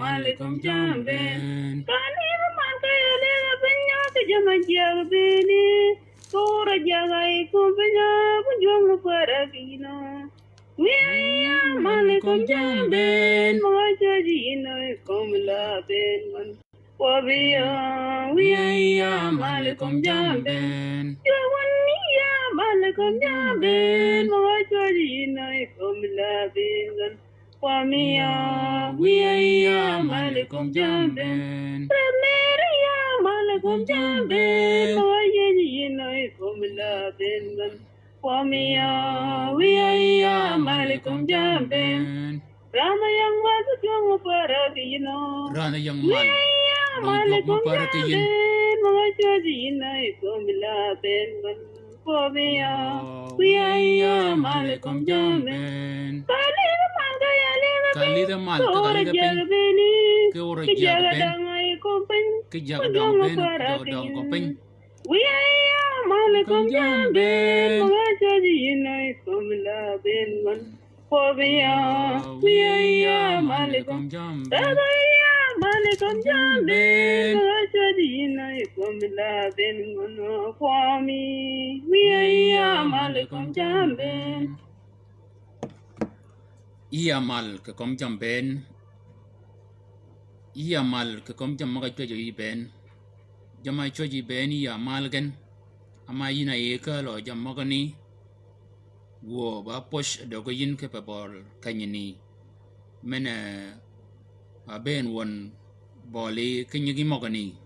Malikum jamben kani man kaya lega penya ke jama jaga beni tora jaga iku penya punjung para kino malikum jamben moja jino komla ben man malikum jamben malikum jamben moja jino komla ben man malikum jamben malikum jamben moja jino komla ben man malikum jamben Rana yang masuk yang para kino Rana yang man malikum jamben moja jino komla ben man malikum jamben Kali the mal kali the pen ke ora jaga pen ke jaga dong pen dong ko pen malikum jamben moja jino komla ben man malikum jamben malikum jamben moja jino komla ben man malikum jamben ia mal ke kom jamben ia mal ke kom jam maga jojo ben jamai joji ben ia mal gen ama ina e ka lo jam maga ni wo ba posh dogo yin ke bol kanyini mena a ben won boli kanyigi maga ni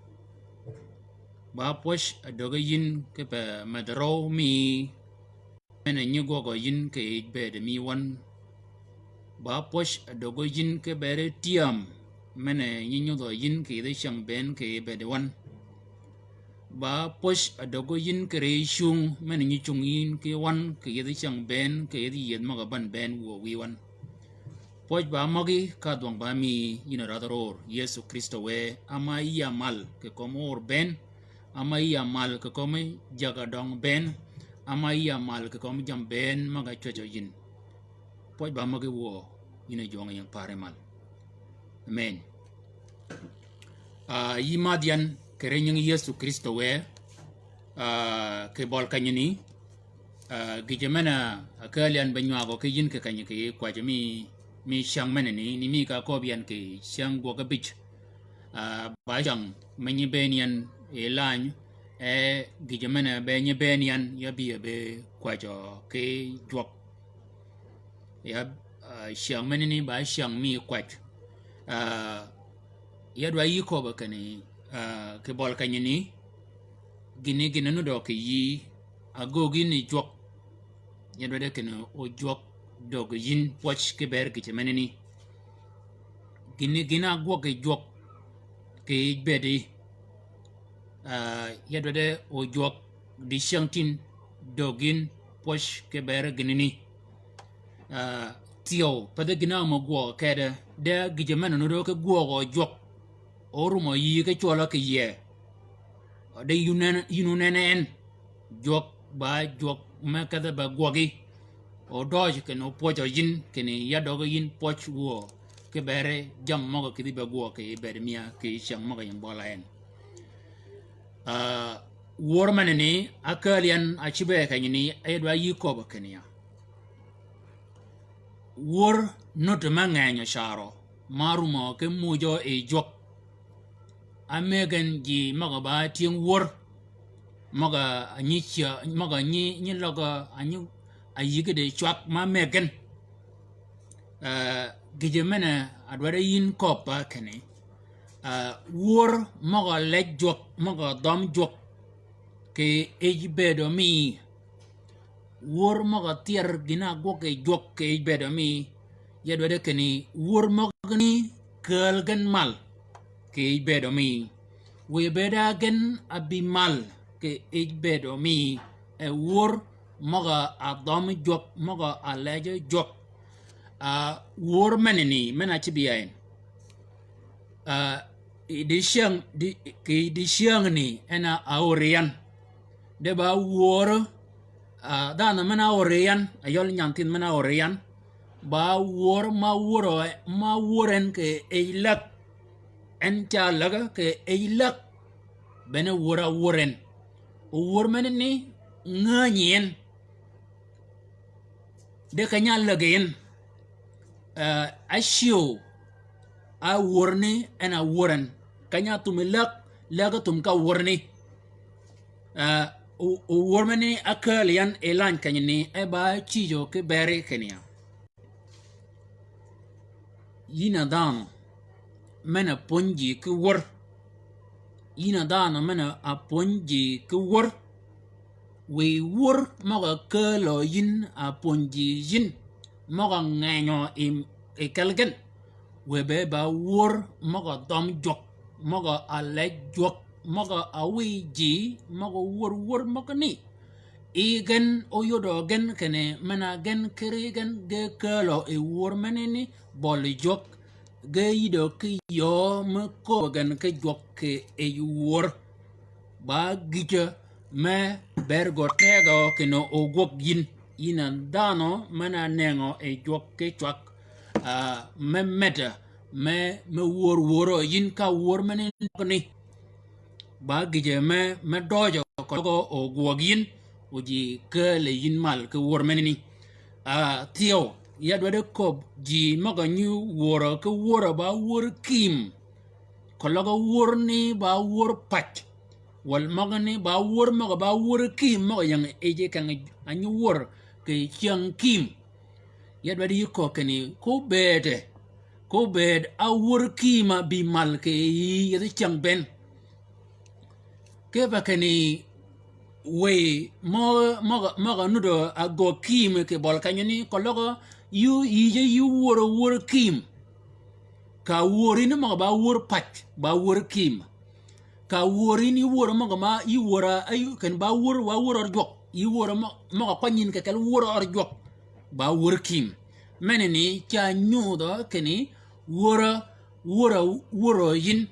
ba posh dogo yin ke pa madro mi mena nyugo go yin ke be de mi won ba posh dogo yin ke bere tiam mene nyinyo do yin ke de shang ben ke be de wan ba posh dogo yin ke re shung mene nyi chung yin ke wan ke de shang ben ke de yen ma ban ben wo wi wan posh ba magi ka dong ba mi yin ra ror yesu kristo we ama ya mal ke komor ben ama ya mal ke komi jaga dong ben ama ya mal ke komi jam ben maga chocho yin poch ba magi wo ina jonga yang pare mal amen yima dian kerenyang yesu kristo we ke bol kanyini gijemana akalian banywa go ke yin ke kanye ke kwa jami mi shang mena ni mi ka ko bian ke shang go ga bich ba jang menyi benian elan gijemana benye benian ya bi be kwa jo ke jok ya shang meni ni ba shang mi kwat ya dwa yi ko ba kani ke bol kanyini gini no do ke yi agogi ni jok ya dwa de kene o jok dog yin poch ke ber ke meni ni gina go ke jok ke bedi ya dwa de o jok di shang tin dogin poch ke ber gini ni tio pada gina mo go kede de gijemana no do ke go go jok oru mo yi ke chola ke ye de yunenen jok ba jok ma kada ba gogi o doj ke no pocho yin ke ni ya do yin poch go ke bere jam mo ke di ba go ke bere mia ke shang mo yang bolaen wor manene akalian achibe ka ni e do yi ko ba kenia wor not manganya sharo marumo ke mujo e jok amegan ji maga ba tin wor maga anyicha maga ni loga anyu ayige de chwak ma megan gijemena adware yin kopa kene wor maga le jok maga dom jok ke ejbedo mi wor maga tier gina goke jok ke ejbedo mi yadwade keni wor magni kelgan mal ke ejbedo mi we beda gen abi mal ke ejbedo mi e wor maga adom jok maga aleje jok wor meneni mena chibiyen di siang ni ena aurian de ba wor dana mana aurian ayol nyantin mana aurian ba wor ma woren ke eilak en cha laga ke eilak bene wora woren o wor menen ni nganyen de kanya lagayen ashiyo a worni ena woren kanya tumilak laga tum ka worni o wormani akalian elan kanyini e ba chijo ke bere kenya yina dano mena ponji ke wor yina dano mena a ponji ke wor we wor maga kalo yin a ponji yin maga nganyo e kalgen we be ba wor maga dom jok maga ale jok maga awi ji maga wor maga ni igen oyodo gen kene mena gen kerigen ge kalo e wor meneni bol jok ge yido ki yo me ko gen ke jok ke e wor ba gija me bergo tego keno ogok yin ina dano mena nengo e jok ke chwak me meta me woro yin ka wor meneni ba gije me dojo ko ogwog yin uji kele yin mal ke wor menini tio ya dwede kob ji maga nyu woro ke woro ba wor kim ko logo wor ni ba wor pach wal maga ni ba wor kim maga yang eje kan anyu wor ke chiang kim ya dwede yiko keni ko bed a wor kima bi mal ke yi chiang ben ke ba keni we maga nudo ago kim ke bol kanyani kologo yu wor kim ka wori ni maga ba wor pat ba wor kim ka wori ni wor maga ma yu wora ayu kan ba wor jok yu wor maga kwanyin ke kel wor jok ba wor kim meneni cha nyudo keni wora yin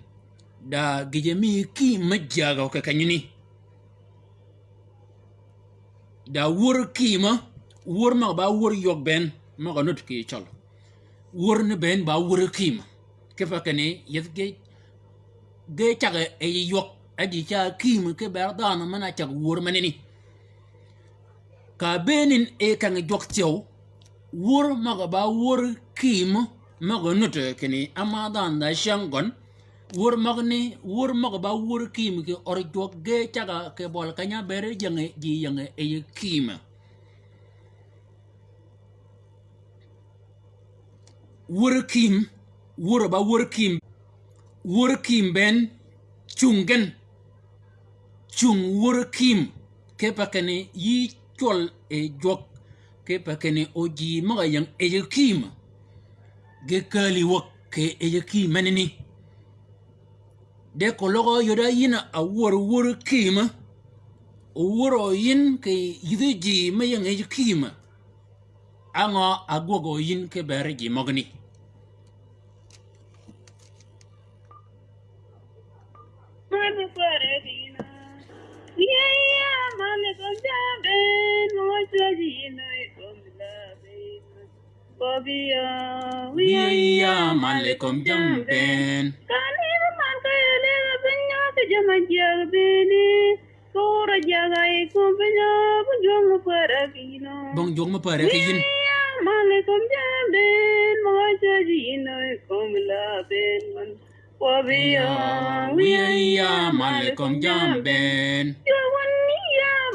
da gijemi kim majaga ka kanyani da wor kima wor ma ba wor yok ben ma ga not ki chol wor ne ben ba wor kima ke fa kane yet ge chaga e yok adi cha kima ke ba da na mana cha wor manini ka benin e kan jok tew wor ma ga ba wor kima ma ga not kene ama dan da shangon wor maga ba wor kim ke or jok ge chaga ke bol kanya bere jange ji yange e kim wor kim ben chung wor kim ke pakane yi chol e jok ke pakane oji maga yang e kim ge kali wok ke e kim manini de ko logo yoda yina a wor kima o woro yin ke yide ji me yang e kima anga agogo yin ke bere ji mogni Malekum jamben bong jong ma pare ke yin malekum jamben mo jaji no komla ben ya malekum jamben ya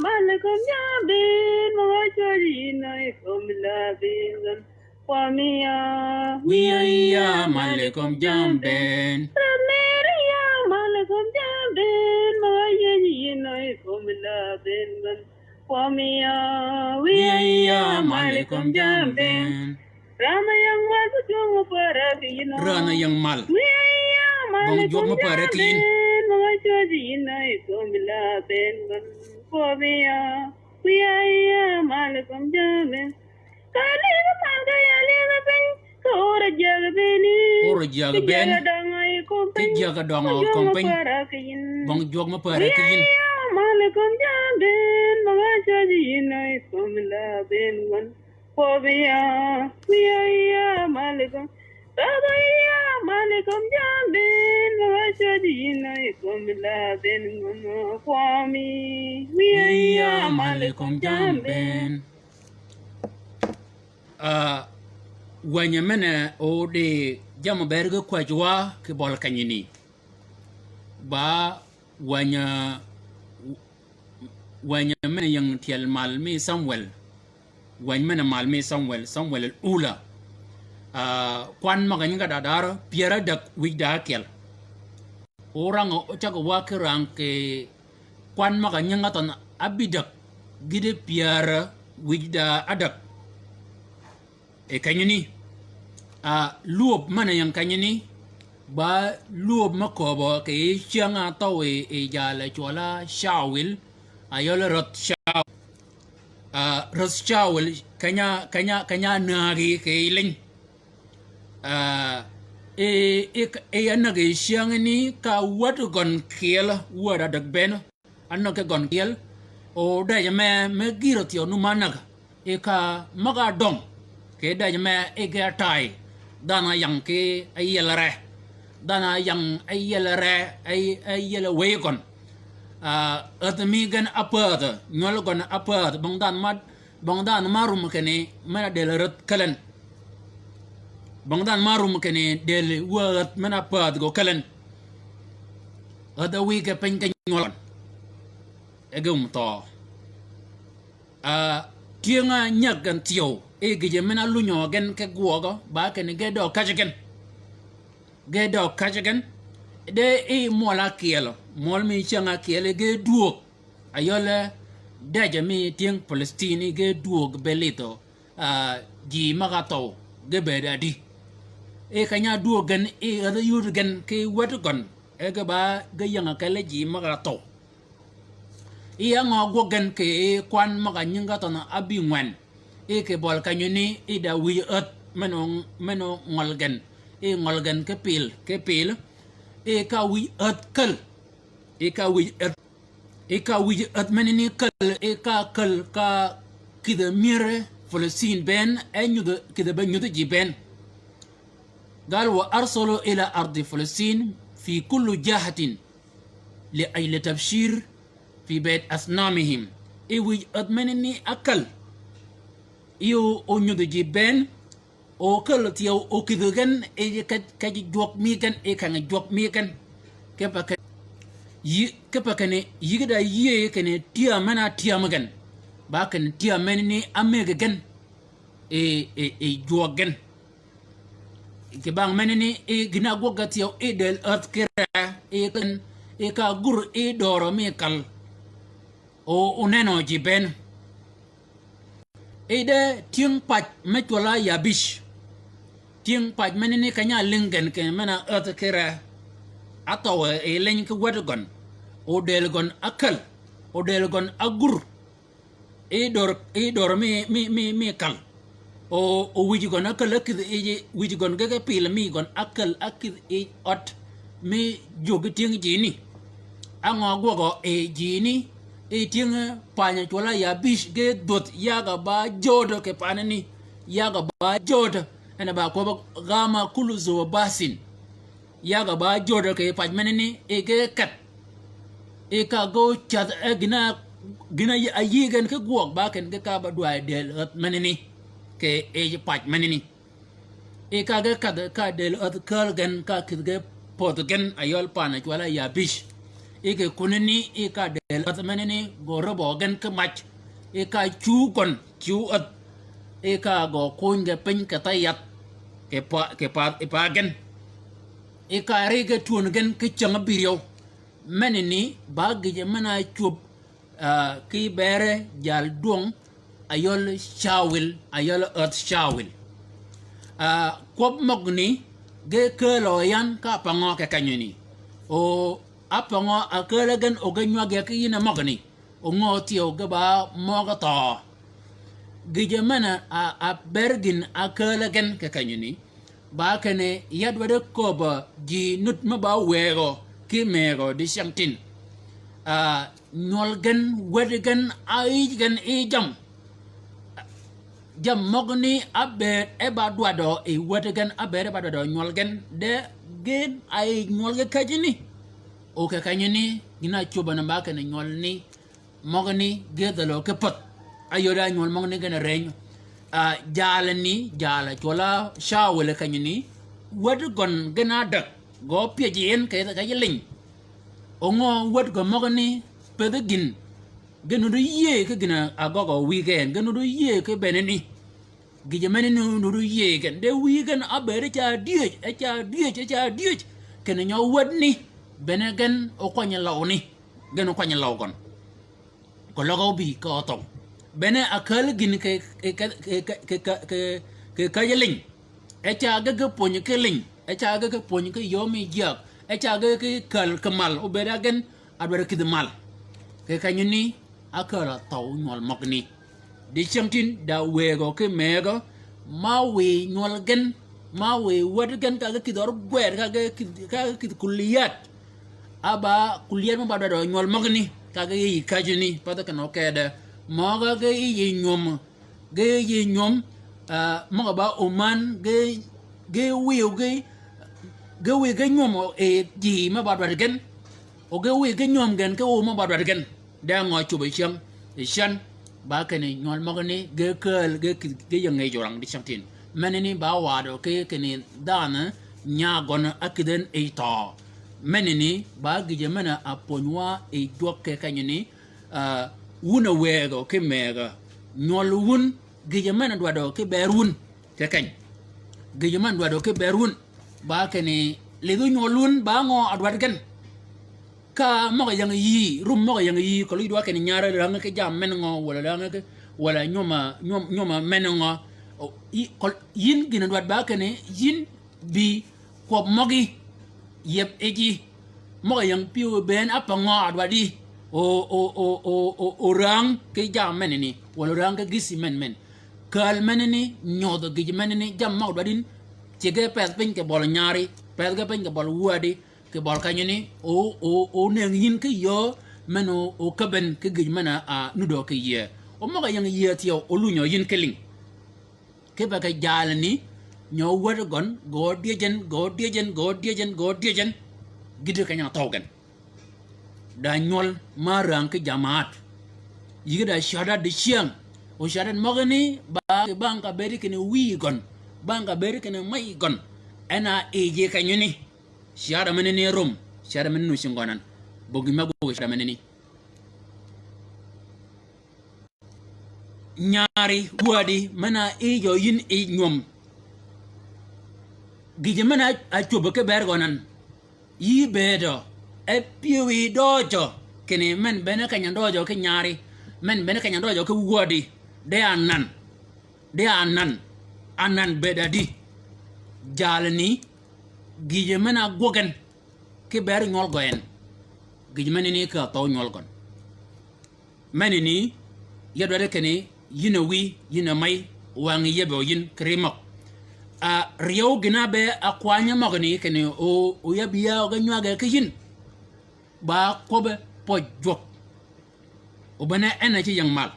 malekum jamben mo jaji no komla ben ya malekum jamben ya malekum jamben mo jaji no komla ben ya malekum jamben Rana yang mal jong para kino rana yang mal bong jong ma pare ke yin mga chaji nai komla ben ya malekum jamben kali man ga ya le ben ora jag beni ora jag ben dangai ko ke jaga dong Juang kompeng parakin. bong jog ma pare ke yin Malikum jambin, magacha jina isumila benwan. Pobia, ya malikum. Tabaya malikum jambin, magacha jina isumila benwan. Kwami, ya malikum jambin. wanya mena o de jama berga kwa jwa ke bol kanyini ba wanya mena yang tial malmi Samuel wanya mena malmi Samuel ula kwan maganya ga dadar piera dak wida kel orang o chaga wakirang ke kwan maganya ngatan abidak gide piera wida adak e kanyini luob mana yang kanyini ba luob makobo ke chianga tawe e jala chola shawil ayola rot shaw rot shawil kanya nagi ke ilin e anage chianga ni ka watu gon kiel wada dag ben anake gon kiel o da me giro tio numanaga e ka maga dong ke da me e ga tai dana yang ke ayelare dana yang ayelare ayele wegon atmigan apad nyolgon apad bangdan marum kene mana delerot kalen bangdan marum kene del wot mana apad go kalen ada wiga penken nyolon egum to tienga nyagan tio e gije mena lunyo gen ke guogo ba ken gedo kajagen de e mola kielo mol mi changa kiele ge duok ayole daja mi tieng Palestine ge duok belito ji magato ge bedadi e kanya duok gen e ada yur gen ke watugon e ge ba ge yanga kale ji magato iya ngo gen ke kwan maga nyinga tona abi ngwen e ke bol kanyuni e da wi at meno ngolgen e ngolgen ke pil e ka wi at kal e ka wi at menini kal e ka kal ka kida mire Palestine ben enyu de kida ben yude jiben قال وأرسلوا إلى أرض فلسطين في كل جهة لأجل تبشير في بيت أصنامهم إيوي أدمنني أكل إيو أنيو دي جيبين أو كل تيو أو كذغن إيه كاجي جوك ميكن إيه كان جوك ميكن كيبا كان يجدا يه كان تيا منا تيا مغن باكن تيا منني أميغن إيه جوكن كبang menini gina goga tiyo del earth kira kan ka gur doro mi kal o uneno jiben de tiang pat metwala yabish tiang pat menini kanya lingen ke mena earth kira ataw len ko wadgon o del gon akal o del gon agur dor mi kal o wijigon akal akid e wijigon gaga pila mi gon akal akid e ot mi jogi ting jini ango gogo e jini e ting panya chola ya bish ge dot yaga ba jodo ke panani yaga ba jodo ena ba ko gama kulu zo basin yaga ba jodo ke pajmenini e ge kat e ka go chat e gina ayigen ke gog ba ken ge ka ba dwa del at menini ke e pat manini e ka ga ka del at kalgan ka kidge potgen ayol pana wala ya bish e ke kunini e ka del at manini go robo gan ka mach e ka chu at e ka go kunge pen ka tayat ke pa gan e ka rege tun gan ke changa biriyo manini ba ge mana chub ki bere jal dong ayol shawil ayol earth shawil kwab mogni ge kelo yan ka pango ke kanyuni o apango akelegan o ganywa ge ki na mogni o ngoti o ge ba mogato ge mana a bergin akelegan ke kanyuni ba kene yad wada koba ji nut ma ba wero ki mero di shantin nyol gan wada gan ai gan e jam mogni aber e ba dwado e wada gan aber e ba dwado nyol gan de gen ai nyol ga kajini o ka kanyini gina chuba na ba kene nyol ni mogni gedalo ke pot ayoda nyol mogni gana reñ jala ni jala chola shawele kanyini wad gon gana dak go piejen ke ka yelin ongo wad go mogni pedegin genu du ye ke gina agogo weekend genu du ye ke beneni gijemeni nu du ye gen de weekend abere cha die ken nyaw wad ni benegen o kwanya lawni genu kwanya lawgon ko logo bi ko to bene akal gin ke kajeling echa ga ponye ke ling echa ga ponye ke yomi jak echa ga ke kal kamal ubera gen abera kid mal ke kanyini akara taw nyol mokni di chamtin da wego ke mego ma we nyol gen ma we wad gen ka ga kidor gwer ka ga kid kulliyat aba kulliyat ma bada do nyol mokni ka ga yi kajini pada kan okeda moga ge yi nyom moga ba oman ge wi ge nyom e ji ma ba dwa gen o ge wi ge nyom gen ke o ma ba dwa gen da ngo chu be chang e shan ba ke ni nyol moga ni ge kel ge yang ngai jorang di chantin meneni ba wa do ke ni dana nya gon akiden e to meneni ba ge mena aponwa e dok ke kanyini wuna wego ke mega nyol wun gijamana dwado ke berun ke kany gijaman dwado ke berun ba kene ledu nyol wun ba ngo adwad gen ka mo yang yi rum mo yang yi ko lidwa ke nyaara ranga ke jam men ngo wala ranga ke wala nyoma men ngo yin gina dwad ba kene yin bi ko mogi yep eji mo yang piu ben apa ngo adwadi o rang ke jam menini wala rang ke gisi men kal menini nyodo gi menini jam ma wadin cege pet pin ke bol nyari pet ke pin ke bol wadi ke bol kanyini o neng yin ke yo meno o kaben ke gi mena a nudo ke ye o mo yang ye tio o lu nyo yin keling ke ba ke jalani nyo wad gon go diejen gide kanya togen da nyol marang ke jamaat yiga da shada de chiang o shada mogani ba ke banka beri kene wi gon banka beri kene mai gon ana eje kanyuni shada menene rum shada menenu shingonan bogi mago shada menene nyari wadi mana ejo yin e nyom gije mana a chobo ke bergonan yi bedo e piwi dojo kene men bene kanya dojo ke nyari men bene kanya dojo ke wodi de anan bedadi jalni gije mena gogen ke ber nyol goen gije menini ka taw nyol gon menini yadwade kene yina wi yina mai wangi yebo yin kremok a riyo gina be akwanya magni kene o yabiya ga nywaga ke yin ba kobe pojok o bana energy yang mal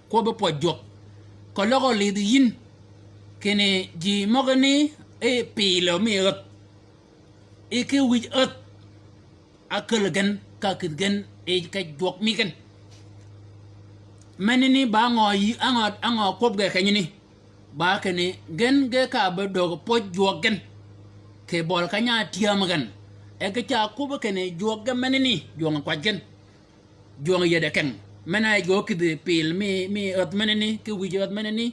kobe pojok ko logo lidi yin kene ji mogani e pilo mi ot e ke wi ot akal gan ka kidgen e ka jok mi gan menini ba ngo yi ango kob ga kanyini ba kene gen ge ka be dog pojok gen ke bol kanya tiam gan e ke cha kuba kene joga menini jonga kwajen jonga yede ken mena go kide pil mi ot menini ke wi ot menini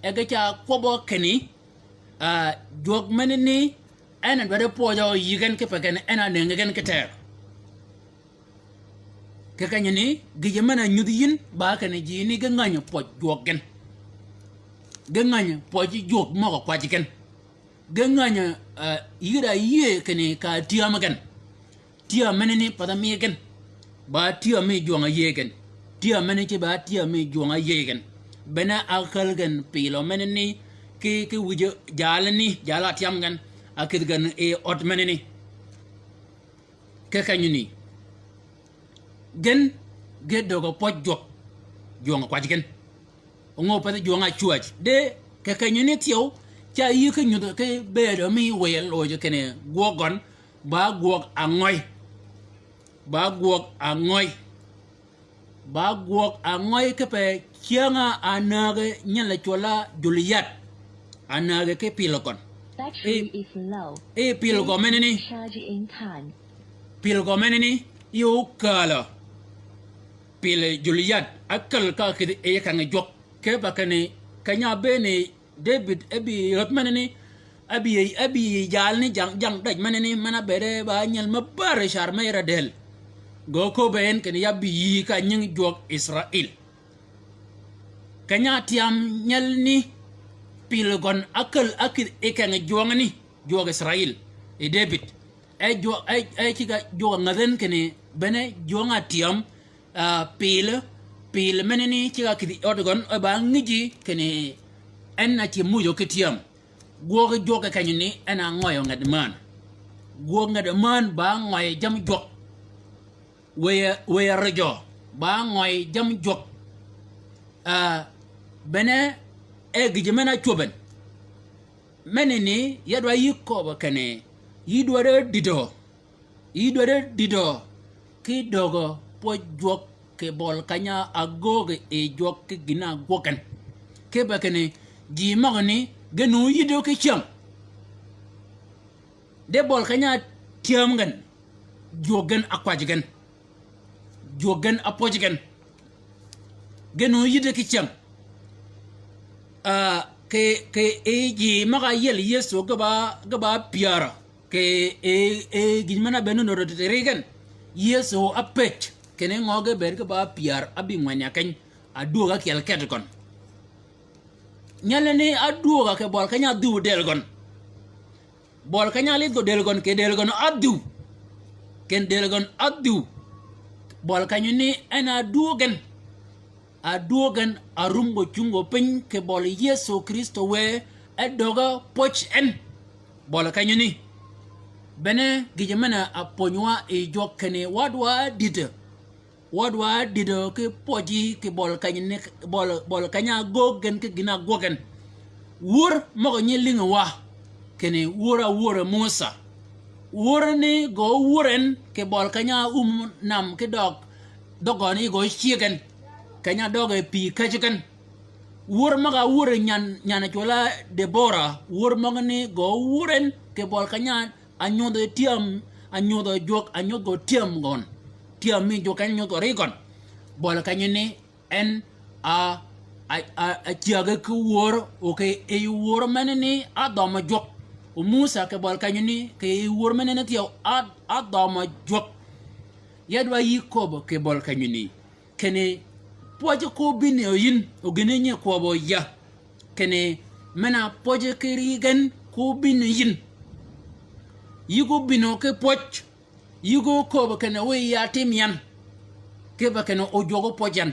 e ke cha kuba kene jog menini ana dwade pojo yigen ke peken ana nengen ke ter ke kanyani gije mena nyudiyin ba kene jini ge nganya poj jogen ge nganya poji jog mo kwajiken genganya yira ye kene ka tiamagan tia menene pada megen ba tia me jonga yegen tia menene ba tia me jonga yegen bena akalgan pilo menene ke wuje jalani jala tiam gan akid gan e ot meneni ke kanyuni gen gedo go pojjo jonga kwajigen ngo pa jonga chuaj de ke kanyuni tiyo cha yi ke nyudo ke bedo mi wel oje kene gogon ba gog angoy ba gog angoy ke pe chianga anage nyala chola juliyat anage ke pilokon Battery is low. Pilgo menini Charge in time. pilgo menini yu kala pil juliyat akal ka ke e kan jok ke bakane kanya bene David abi rot menini abi jalni jang daj menini mana bere ba nyal mabare shar mayra del go ko ben ken yabi ka nying jok Israel kanya tiam nyalni pilgon akal akid ekan jongani jog Israel e David e kiga jog ngaden kene bene jonga tiam pil meneni kiga kidi odgon e ba ngiji kene enna ti mujo ketiam goga joga kanyuni ena ngoyo ngadman go ngadman ba ngoy jam jok we rajo ba ngoy jam jok bene e gijemena choben meneni yadwa yiko ba kane yidware dido ki dogo po jok ke bol kanya agoge e jok ke gina gokan ke ba kane ji magni genu yido ke cham de bol kanya tiam gan jogan akwajigan jogan apojigan genu yido ke cham ke eji maga yel yeso gaba piara ke gimana benu no regen yeso apet kene ngoge ber gaba piar abi mwanya kan aduga kel ketkon nyalene aduga ke bol kanya du delgon bol kanya li do delgon ke delgon adu ken delgon adu bol kanyuni ana dugen adogan arumbo chungo pen ke bol Yesu Kristo we edoga poch en bol kanyuni bene gijemana aponywa e jokene wadwa dide ke poji ke bol kanyuni bol kanya gogen ke gina gogen wur mo nyelinga wa kene wura Musa wur ni go wuren ke bol kanya nam ke dogoni go chiegen kanya doge pi kajikan wur maga wur nyana chola Debora wur magani go wuren ke bol kanya anyodo tiam anyodo jok anyodo tiam gon tiam mi jok anyodo regon bol kanya ni en a tiaga ku wur okay e wur manani adama jok o Musa ke bol kanya ni ke wur manani tiaw adama jok yadwa yikobo ke bol kanya ni kene poje ko bine yin o genenye ko bo ya kene mena poje kirigen ko bine yin yugo bino ke poch yugo ko ba kene we ya timian ke ba kene o jogo pojan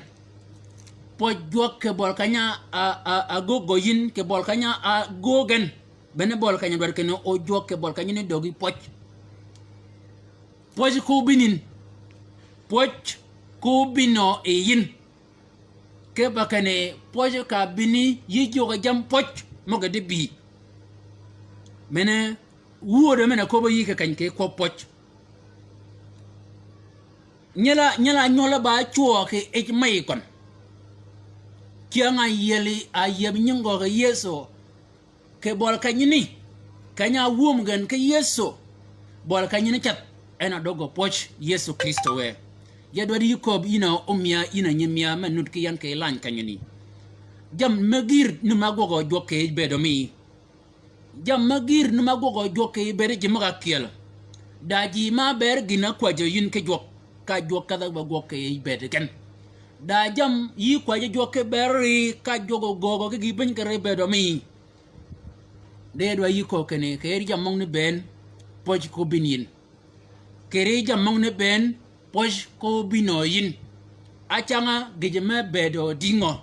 pojok ke bol kanya a gogo yin ke bol kanya a gogen bene bol kanya ber kene o jok ke bol kanya ne dogi poch poje ko binin poch ko bino e yin ke bakane poje ka bini yijo ga jam poch moga de bi mene wuode mene ko ba yike kanke ko poch nyala nyola ba chuo ke e mai kon kianga yeli a yeb nyingo ga Yeso ke bol kanyini kanya wum gan ke Yeso bol kanyini chat ena dogo poch Yesu Kristo we yadwadi yikob ina omia ina nyemia manut ke yan ke lan kanyini jam magir ni magogo joke bedo mi jam magir ni magogo joke bere jimaga kiel daji ma ber gina kwaje yin ke jok ka jok kada ba goke bede ken da jam yi kwaje joke beri ka jogo gogo ke giben ke bedo mi de do yiko kene ke jam mong ni ben poj ko binin kere jam mong ni ben poj ko binoyin achanga gijeme bedo dingo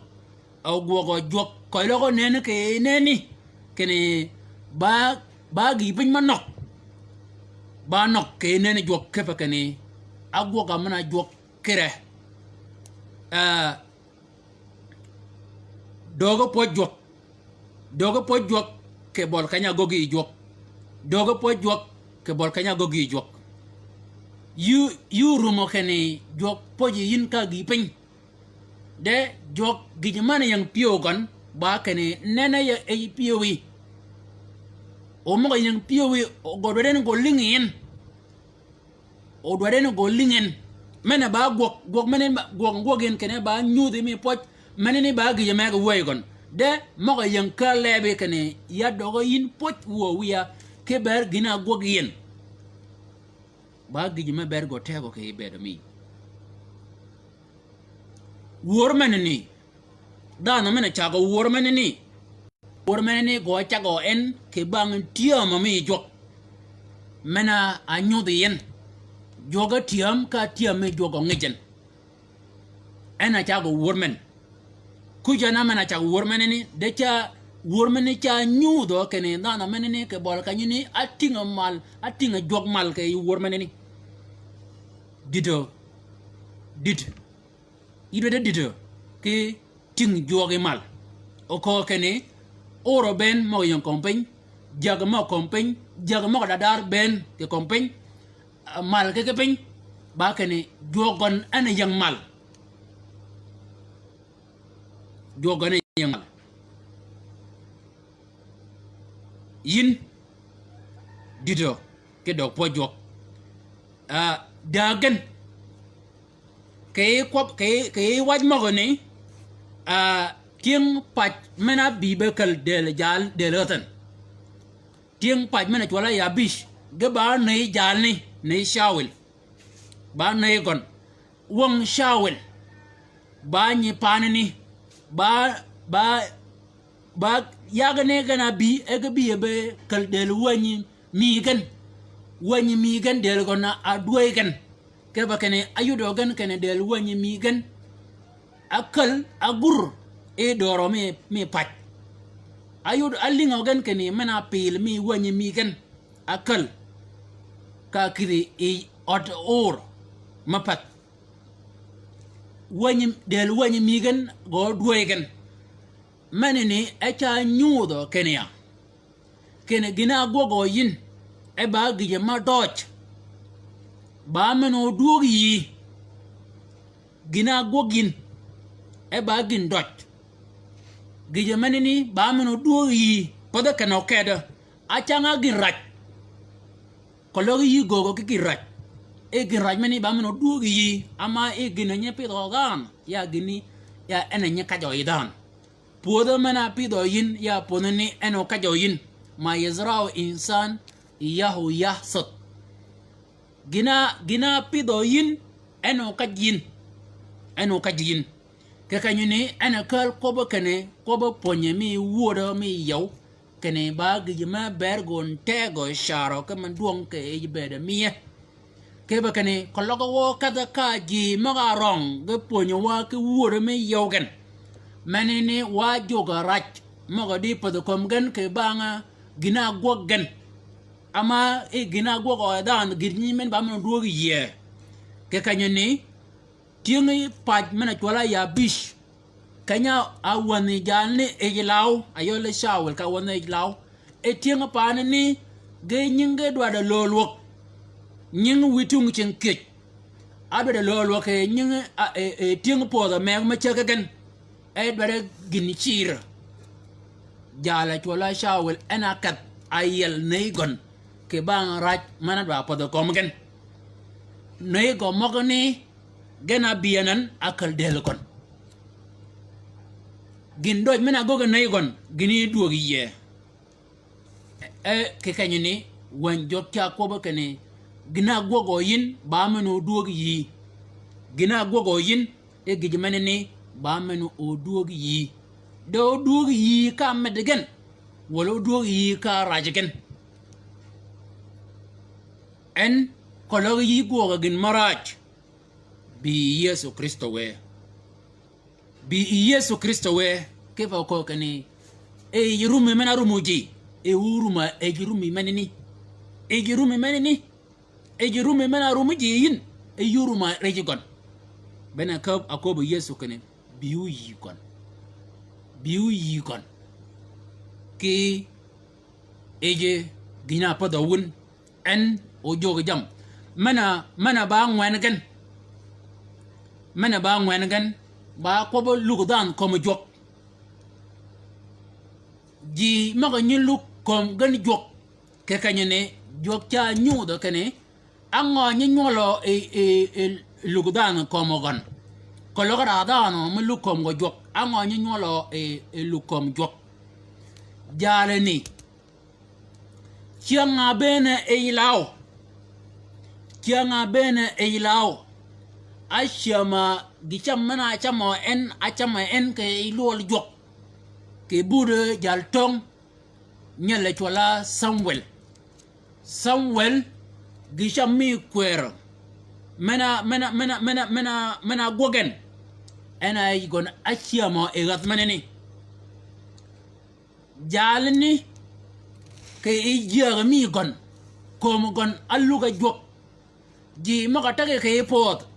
au gogo jok ko logo nene ke neni kene ba gi pin manok ba nok ke ne jok ke fa kene agwo ga mana jok kere dogo po jok ke bol kanya gogi jok dogo po jok ke bol kanya gogi jok you rumo kene jok po ji yin ka gi pin de jok gi mana yang piogon ba kene nena ya e piowi o mo yang piowi o godren go lingin o dwaren go lingen mena ba gok menen gogen kene ba nyude mi poch menen ba gi yama go wegon de mo yang ka lebe kene ya dogo yin poch wo wiya ke ber gina gog yin ba gi yama ber go tego ke be mi wor meneni da no mena chago wor meneni go chago en ke bang tiama mi jok mena anyude yin joga tiam ka tiam me joga ngejen ena chago wormen kujana mana chago wormen ni de cha wormen ni cha nyudo kene dana menene ke bol kanyini atinga jog mal ke wormen ni dido ke ting joge mal o ko kene oro ben mo yon kompany jaga mo kompany jaga mo dadar ben ke kompany mal ke pin ba kene jogon ana yang mal jogon yang mal yin dido ke do po jok dagen ke waj magone tieng pat mena bibekal del jal delotan tieng pat mena chola ya bish ge ba nei jal ni shawil ba nei gon wong shawil ba ni panani ba yaga ne gana bi ega bi be kal del wani mi gan del gona adwe gan ke ba kene ayudo gan kene del wani mi gan akal agur e doro mi pat ayud alingo gan kene mena pil mi wani mi gan akal ka kiri e ot or mapat wani del wani mi gan go dwe gan manini echa nyudo kenya kene gina gogo yin e ba gije ma doch ba meno duogi gina gogin e ba gin dot gije manini ba meno duogi pada kano keda achanga gin rach kologi yi gogo ki rach e gin rach mani ba meno duogi ama e gina nyepi dogan ya gini ya ena nyeka joidan puodo mana pido yin ya poneni eno kajo yin ma yazrao insan yahu yahsat gina pido yin eno kajin kakanyuni ena kal kobo kene kobo ponye mi wodo mi yaw kene ba gijima bergon tego sharo kaman duong ke ejibeda miye keba kene kologo wo kada kaji maga rong ge ponye wa ke wodo mi yaw gen manini wa joga rach moga di pada komgan ke banga gina goggan ama e gina gogo dan girni men ba men duogi ye ke kanyoni tingi paj mena chola ya bish kanya awani jalni e law ayole shawel ka woni law e tinga panani ge nyinge dwa da lolwok nying witung chen kech ado da lolwok e nying e tinga poda meg ma chekagen e dware gini chir jala chola shawel enakat ayel neigon ke bang rach mana dwa podo komgen nego mogoni gena bianan akal delkon gindo mena goga neigon gini duogi ye ke kanyini wan jokka ko ba kane gina gogo yin ba meno duogi yi gina gogo yin e gijmanene ba menu o duogi yi do duogi yi ka medegen wolo duogi yi ka rajigen en kologi yi goga gin maraj bi Yesu Kristo we ke fa ko kani e yirumi mena rumuji e uruma e yirumi menini e yirumi menini e yirumi mena rumuji yin e yuruma rejigon bena ka akobo yesu kene biu yikon ki eje gina pa dawun en o jogo jam mana ba ngwen gan ba ko bo lugudan ko mo jok ji maga nyilu kom gan jok ke kanyene jok cha nyudo kene ango nyolo e lugudan ko mo gan ko lo gara da no mu lukom go jok ango nyolo e lukom jok jale ni chianga bene e ilao ashama gicham mana achama en ke ilol jok ke bude jal tong nyele chola Samuel gicham mi kwero mena gogen ena igon achama e gatmaneni jalni ke ijaga mi gon kom gon aluga jok ji maka tage ke pot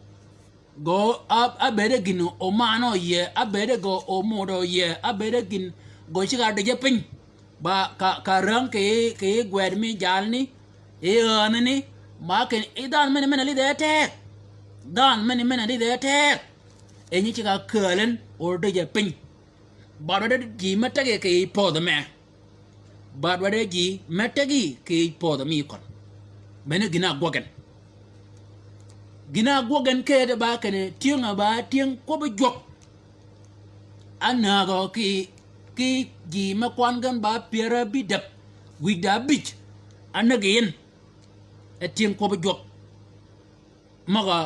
go abede gin o mano ye abede go o modo ye abede gin go chiga de jepin ba ka rang ke gwed mi jalni e anani ma ke idan men li de tek dan men li de tek e ni chiga kalen o de jepin ba do de ji matage ke pot me ba do de ji matagi ke pot mi kon men gina gogen ke de ba kene tienga ba tien ko be jok anago ki ji ma kwan gan ba pera bi dep wi da bich anagayen e tien ko be jok maga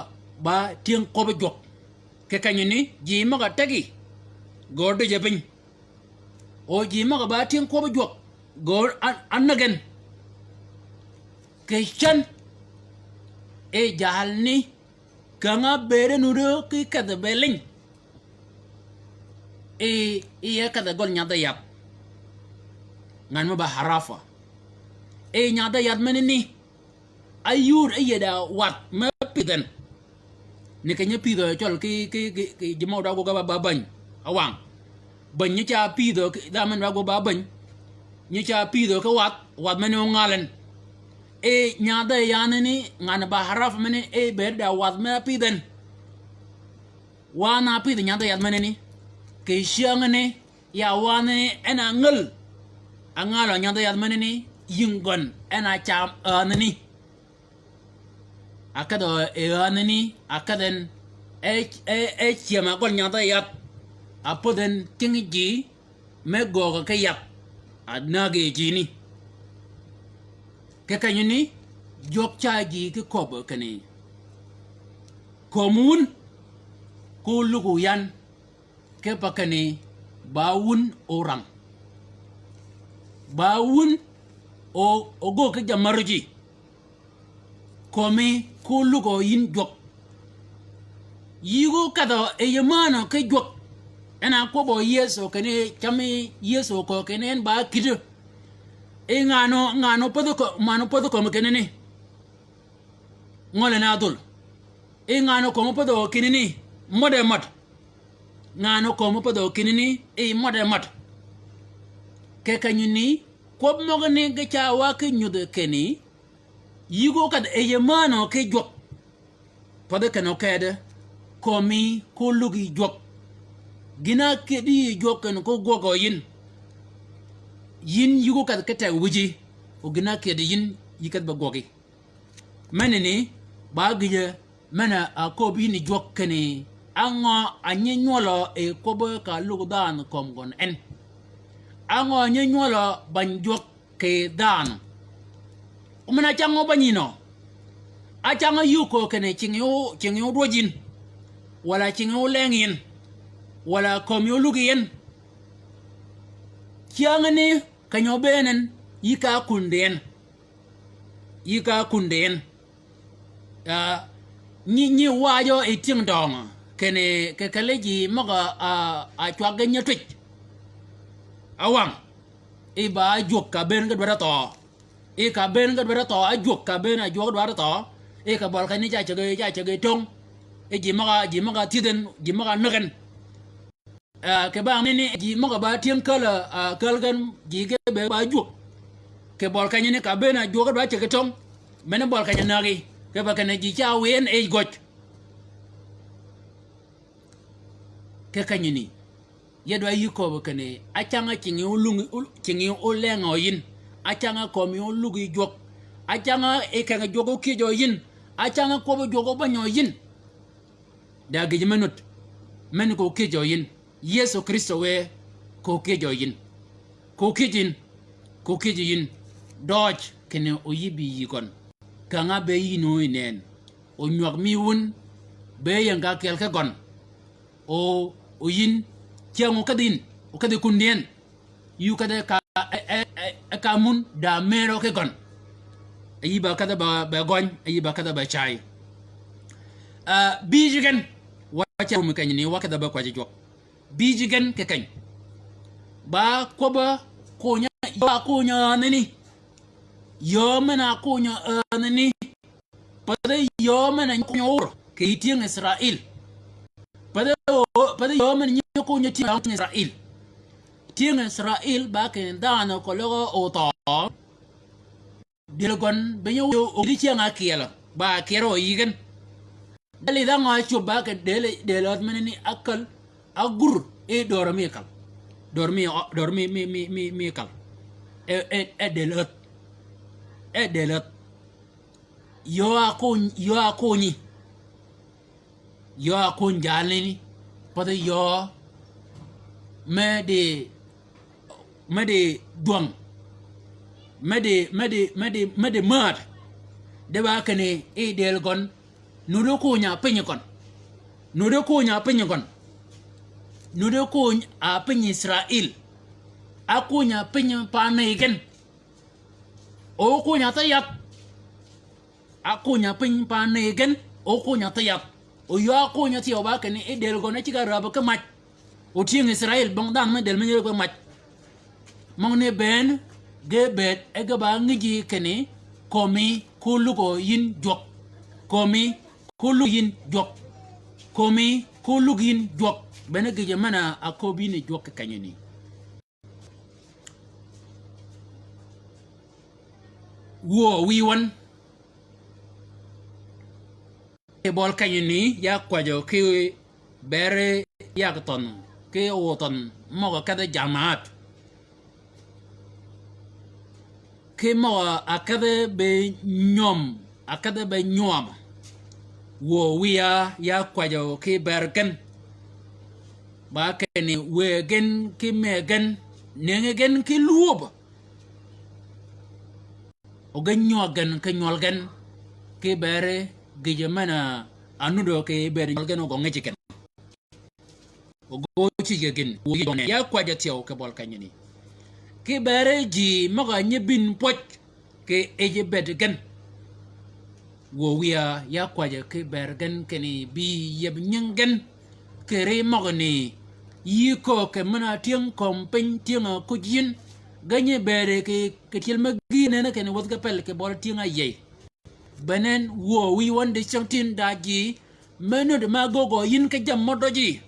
ba tien ko be jok ke kanyini ji maga tagi gordo jepin o ji maga ba tien ko be jok gor anagen ke chan e jalni kanga bere nudo ki kada beling e kada gol nyada yap ngan ba harafa e nyada yat menini ayur yeda wat ma piden ni kanya pido chol ki jimo da go ga ba ban awang ban ni cha pido da man ba go ba ban ni cha pido ka wat men ngalen e nyada yanani ngana ba haraf mene e berda wad me piden wana piden nyada yad meneni ke shiangane ya wane ena angalo nyada yad meneni yingon ena cham anani akado e anani akaden e chiama gol nyada yad apoden tingi me goga ke yap adnage jini ke kanyini jok chaji ke kobo kane komun ko lugu yan ke pakane bawun orang bawun o go ke jamarji komi ko lugo yin jok yigo kada e yamana ke jok ena kobo yeso kane chami yeso ko kene ba kidu e ngano podo ko kenene ngole na dul e ngano ko podo kinini mode mat ngano ko podo kinini e mode mat ke kanyini ko mo ne ga cha wa ke nyude keni yigo kad e yemano ke jok podo keno kede komi ko lugi jok gina kedi jok ko gogo yin yigo kad kata wuji o gina ke de yin yikat ba gogi manene ba gije mana akobi ni jokkene anga anye nyolo e kobo ka lugudan komgon en anga anye nyolo ban jokke dan umana chango banyino a changa yuko kene chingyo dojin wala chingyo lengin wala komyo lugien kiangane kanyo benen yika kunden ni wajo eting dong kene ke kaleji maga a chwagenya twit awang e ba juok ka ben ga dwara to e ka ben ga dwara to a juok ka ben a juok dwara to e ka bol ka ni cha chege tong e ji maga tiden ji maga nagan ke ba ni ji maga ba tien kala kalgan ji ke be ba juok ke bol ka ni ka ben a juok dwara chege tong men bol ka na gi ke ba ka ni ji cha wen e goch ke ka ni yadwa yiko bakane achanga chingi ulungi chingi olenga yin achanga komi ulugi jok achanga ekanga jogo kijo yin achanga kobo jogo banyo yin dagi jimenut men ko kijo yin Yesu Kristo we ko kijo yin ko kijin dodge kene oyibi yikon kanga be yino inen o nywak mi wun be yanga kelke gon o yin tiang o kadin kundien yu kada ka mun da mero ke gon ayi ba kada ba gon ayi ba kada ba chai bijigen wacha mu kanyini wakada ba kwaji jok bijigen ke kany ba koba konya ba konya nani yo mana konya nani pada yo mana konya oro ke tiang Israel pada yo mana ko nya tiang Israel ba ke dana ko logo o to dilgon be yo o di tiang akela ba kero yigen dali da nga chu ba ke dele menini akal agur e dormi kal dormi mi kal e delet yo akon jalini pada yo mede duang mede mat de ba kene e del gon nudo ko nya penye kon nudo ko a penye Israel akunya penye panegen o ko nya tayap akunya penye panegen o ko nya tayap o yo akunya tiyo ba kene e del gon ci garaba ka mat o tieng Israel bong dan me del me ko mat mong ne ben ge bet e ga ba ngiji kene komi kulugo yin jok komi kulugin jok bene ge mana akobi ne jok kanyeni wo wi won e bol kanyeni ya kwajo ke bere ya ton ke woton mo ka da jamaat ke mo akade be nyom wo wiya ya kwajo ke bergen ba kene wegen ke megen nengegen ke luob o ganyogen ke nyolgen ke bere gejemana anudo ke bere nyolgen o gongechiken o gochi gegen ya kwajo tiyo ke bol kanyini ke bere ji maga nyebin poch ke eje bedgen wo wiya ya kwaje ke bergen keni bi yeb nyengen kere magni yiko ke mana tiang kompen tiang kujin ganye bere ke tilma gine na keni wodga pel ke bol tiang ayye benen wo wi wonde chantin daji meno de magogo yin ke jam modoji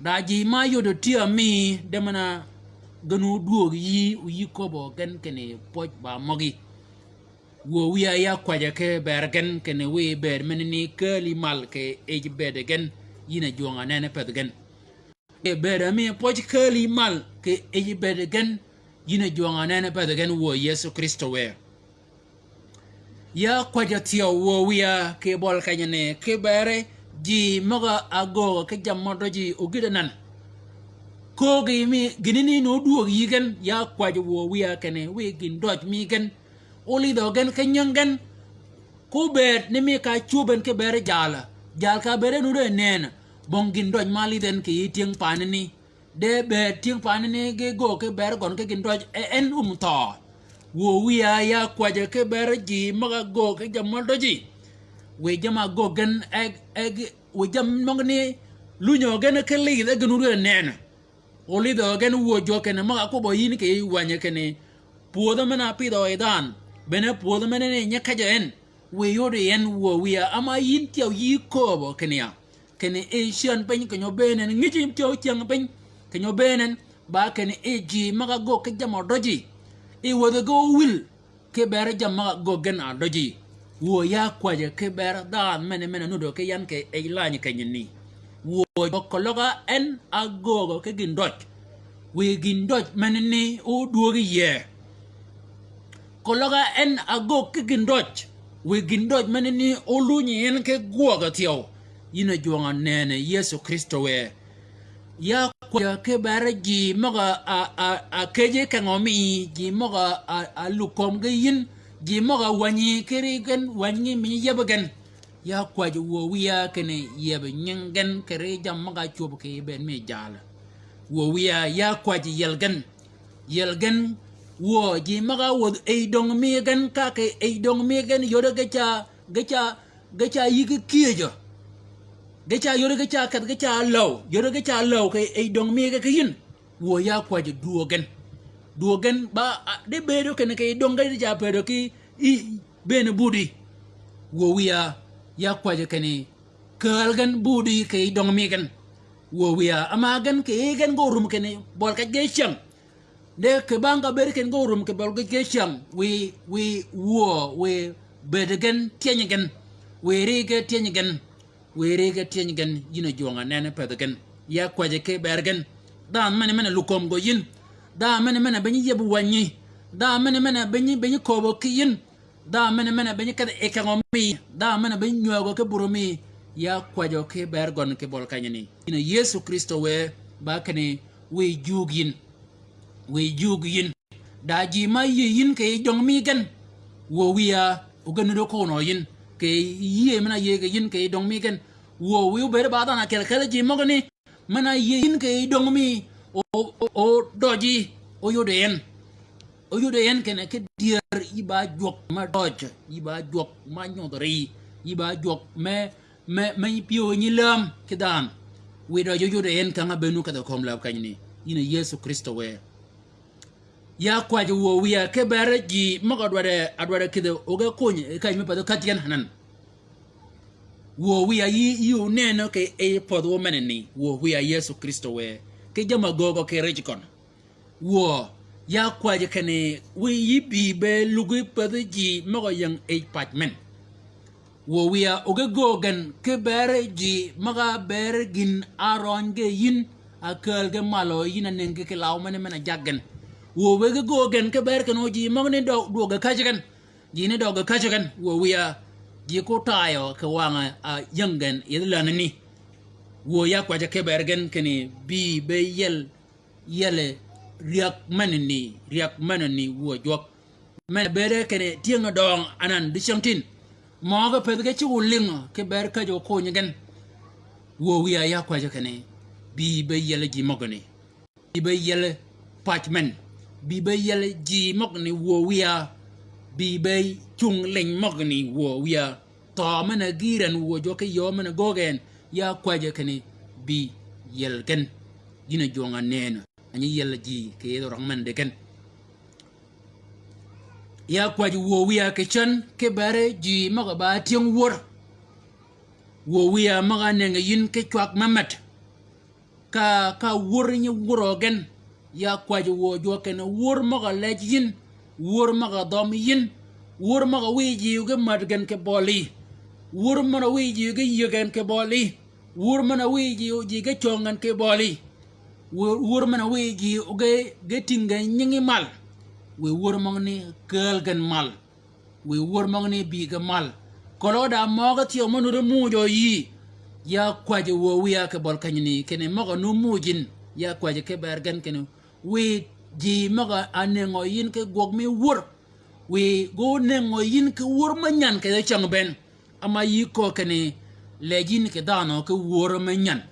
daji ma yodo tia mi de mana ganu duog yi ko bo gen keni poj ba mogi wo wiya ya kwaja ke bergen kene we ber menini kali mal ke ej bedegen yina jonga nene pedgen e ber mi poj kali mal ke ej bedegen yina jonga nene pedgen wo Yesu Kristo we ya kwaja tiyo wo wiya ke bol kanyane ke bere ji maga ago ke jammodo ji ogidanan ko mi ginini no duog yigen ya kwaja wo wiya kene we gin doj mi gen oli dogen kenyangen kubet nimi ka chuben ke bere jal ka bere nure nen bongin doj mali den ke tieng panini de be tieng panini ge go ke bere gon ke gin doj en to wo wiya ya kwaje ke bere ji maga go ke jamal doji we jama go gen eg we jam nongni lunyo gen ke li de nure nen oli do gen wo jo kene ma ko bo yin ke wanye kene puodo mena pido edan bene puodo mena ne nyakaja en we yode en wo wia ama yin tiao yi ko bo kene ya kene Asian pen kenyo benen ngiji tiao tiang pen kenyo benen ba kene eji maga go ke jamo doji e wodo go will ke bere jama go gen a doji wo ya kwaje ke bere dan mene nudo ke yan ke e lany ke nyini wo kologa en agogo ke gindot we gindot mene ni o duogi ye kologa en ago ke gindot we gindot mene ni o lunyi en ke guoga tiao yina jonga nene Yesu Kristo we ya kwa ke bare ji moga a keje kangomi ji moga a lukom ge yin ji moga wanyi kerigen wanyi mi yebagen ya kwa ju wo wiya kene yebe nyingen kere jam moga chob ke ben me jala wo wiya ya kwa ji yelgen wo ji moga wo e dong mi gen ka ke e dong mi gen yoda gecha yigi kiyejo gecha yore gecha kat gecha law ke e dong mi ke yin wo ya kwa je duogen ba de bedo ken ke dong ga ja pedo ki i ben budi wo wiya ya kwa je ken kalgan budi ke dong mi gen wo wiya amagan ke gen go rum ken bol ka gechang de ke banga ber ken go rum ke bol ka gechang we bedegen tiengen we rege tiengen were ga tieng gan yina jonga nene pedagan ya kwaje ke bergen da mene lukom go yin da mene banyi yebu wanyi da mene banyi kobo kiyin da mene banyi kada ekonomi da mene banyi nyogo ke burumi ya kwaje ke bergon ke bol kanyani yina Yesu Kristo we ba kane we jugin da ji ma yin ke jong mi gan wo wiya uganu do kono yin ke yie mena ye ke yin ke dong mi ken wo wi ber ba da na kel ji mo ni mena ye yin ke dong mi o doji o yoden ken ke dier iba jok ma doj iba jok ma nyodri iba jok me pio ni lam ke dan we do yoden kan abenu ka da kom la kan ni ina Yesu Kristo we ya kwaje wo wiya ke bere ji maga adware kide oga konye ka mi pado katigan hanan wo wiya yi neno ke e podo meneni wo wiya Yesu Kristo we ke jama gogo ke rejikon wo ya kwaje kane we yi bi be lugu pado ji maga yang e patmen wo wiya oga gogan ke bere ji maga bere gin aron ge yin akal ge malo yina nenge ke law mena jaggen wo wege go gen ke ber kan oji magne do ga kajigan jine do ga kajigan wo wiya ji ko tayo ke wanga a yangan yedlanani wo ya kwa ke ber gen kene bi be yele riak manani wo jok men bere kene tienga dong anan di chantin mo ga ped ke chu ling ke ber ka jo ko nyen wo wiya ya kwa kene bi be yele ji mogani bi be yele pachman bi bay yel ji mok ni wo wiya bi bay chung ling mok ni wo wiya to mana giran wo jo ke yo mana gogen ya kwaje kani bi yel ken dina jonga nena ani yel ji ke do rang man de ken ya kwaje wo wiya ke chan ke bare ji mok ba tieng wor wo wiya maga ne yin ke chwak mamat ka wor ni woro gen ya kwaje wo jo ken wor maga lejin wor maga dom yin wor maga wiji ge madgen ke boli wor mana wiji ge yegen ke boli wor mana wiji ge chongan ke boli wor mana wiji ge tinga nyingi mal we wor magni kelgen mal we wor magni bi ge mal koloda moga tiyo manu de mujo yi ya kwaje wo wiya ke bol kanyini kene maga no mujin ya kwaje ke bergen kene we ji maga anengo yin ke gogmi wur we go nengo yin ke wur manyan ke chang ben ama yi ko kene lejin ke dano ke wur manyan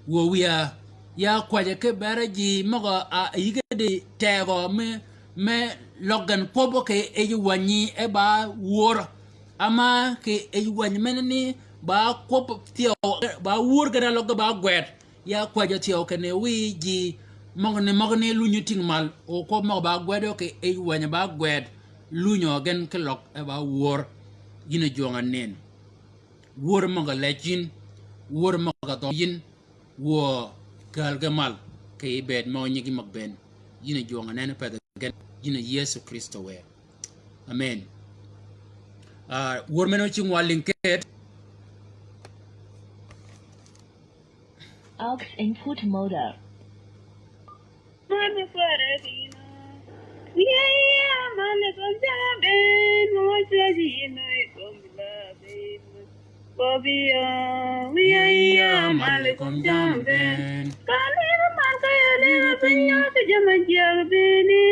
wo wiya ya kwaje ke beraji maga a yige de tego me logan pobo ke e wanyi e ba wur ama ke e wanyi menani ba kop tio ba wur gana logga ba gwet ya kwaje tio kene we ji magane lu ñu ting mal o ko mo ba gwedo ke e wanya ba gwed lu ño gen ke lok e ba wor yina jonga nen wor maga lejin wor maga do yin wo gal gamal ke bed mo ñigi mag ben yina jonga nen pa gen yina Yesu Kristo we amen wor meno ci ngwalin ket aux input model. Mami Faradina, yeah, Malcolm Jabin, Mochadina, Comblabin, Bobia, we are Malcolm Jabin, Kalina Manka, Pina, Jamajabini,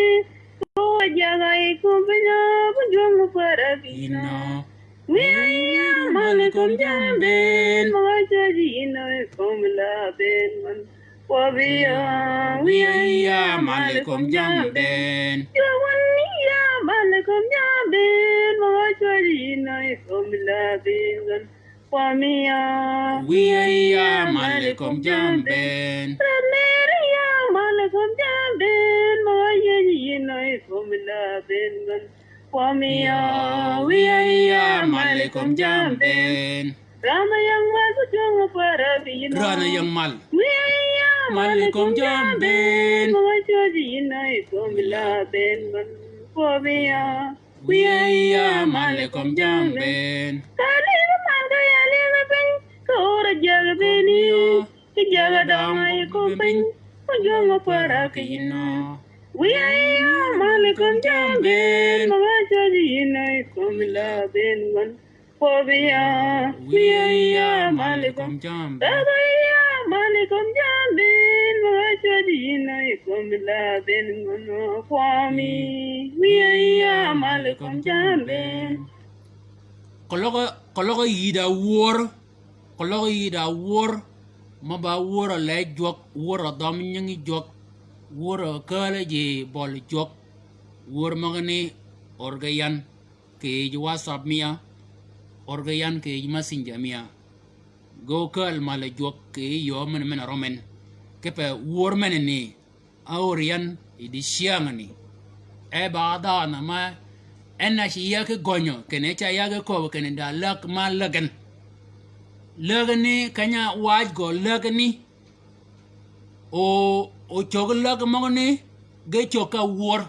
Oh, Jagai Kumbina, Jungle Faradina. We are Malcolm Jabin, Mochadina, Comblabin. Wabia, we are Malcolm Jambin. Yawania, Malcolm Jambin, Mochadina, Comlabin. Wamia, we are Malcolm Jambin. Raneria, Malcolm Jambin, Mochadina, Comlabin. Wamia, we are Malcolm Jambin. Rama yang mal jong parabina. Rana yang mal. We Malcolm Jambin. Mochadina, Comlabin. Wabia, we are Malcolm Jambin. Kalina Manga Yalina Ben, Kora Jagabini, Jagadama Company, Jong Parabina. We are Malcolm Jambin, Mochadina, Comlabin. Wabia, we are Malcolm Jambin. Malcolm Jambin, Mochadina, Comlabin, Kwami, we are Malcolm Jambin. Kologo yida war, kologo yida war, maba war le jok, war dom nyangi jok, war kala je bol jok, war magani orgayan ke WhatsApp mia, orgayan ke messenger mia. Go kal mala jok ke yo men romen kepe war men ni aurian idi siang ni e ba da na ma enna shi ya ke gonyo kene cha ya ke ko kene da lak ma lagan ni kanya waj go lagani o chog lag mo ni ge choka war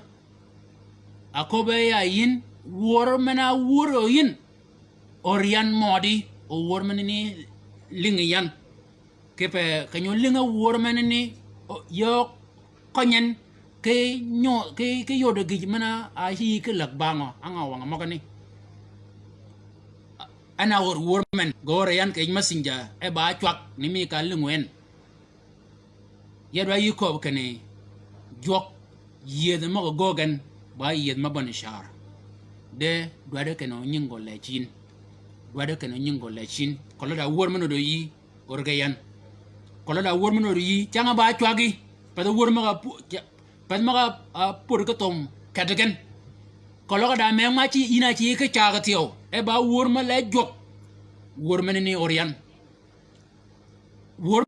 akobe ya yin war mena war yin orian modi o war men ni linga yan kepe kanyo linga war men ni yo konyen ke nyo ke yo de gi mana a hi ke lak bango anga wanga magani ana war men gore yan ke messenger e ba chwak ni mi ka lingwen yadwa yi ko kane jok yed mo gogan ba yed ma ban shar de dwade keno nyingo lechin dwade keno nyingo lechin kolo da war men do yi orgayan kolo da war men do yi changa ba chwagi pa da war ma pur ka tom kadagen kolo da me ma chi ina chi ke cha ga tio e ba war ma le jok war men ni orian war